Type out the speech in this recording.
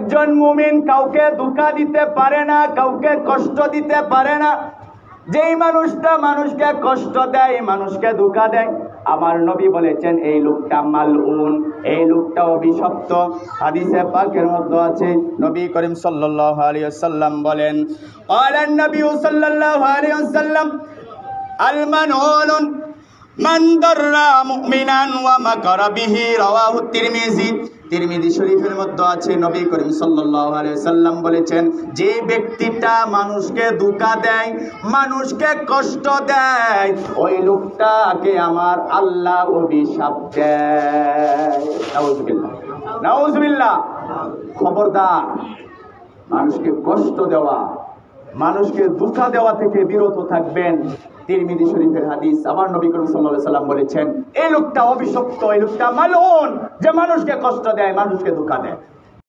একজন মুমিন কাউকে ধোঁকা দিতে পারে না, কাউকে কষ্ট দিতে পারে না। যেই মানুষটা মানুষকে কষ্ট দেয়, মানুষকে ধোঁকা দেয়, আমার নবী বলেছেন এই লোকটা মালউন, এই লোকটা অভিশপ্ত। হাদিসে পাকের মধ্যে আছে, নবী করিম সাল্লাল্লাহু আলাইহি ওয়াসাল্লাম বলেন, ক্বালান নবী সাল্লাল্লাহু আলাইহি ওয়াসাল্লাম আল মানউন মান দাররা মুমিনান ওয়া মাকারা বিহি, রাওয়াহু তিরমিজি। তিরমিজি শরীফের মধ্যে আছে, নবী করিম সাল্লাল্লাহু আলাইহি ওয়াসাল্লাম বলেছেন, যে ব্যক্তিটা মানুষকে ধোঁকা দেয়, মানুষকে কষ্ট দেয়, ওই লোকটাকে আমার আল্লাহ অভিশাপ দেয়। নাউজুবিল্লাহ, নাউজুবিল্লাহ। খবরদার, মানুষকে কষ্ট দেওয়া, মানুষকে ধোঁকা দেওয়া থেকে বিরত থাকবেন। তিরমিজি শরীফের হাদিস, আমার নবী করিম সাল্লাল্লাহু আলাইহি ওয়াসাল্লাম বলেছেন, এই লোকটা অভিশপ্ত, এই লোকটা মালউন, যে মানুষকে কষ্ট দেয়, মানুষকে ধোঁকা দেয়।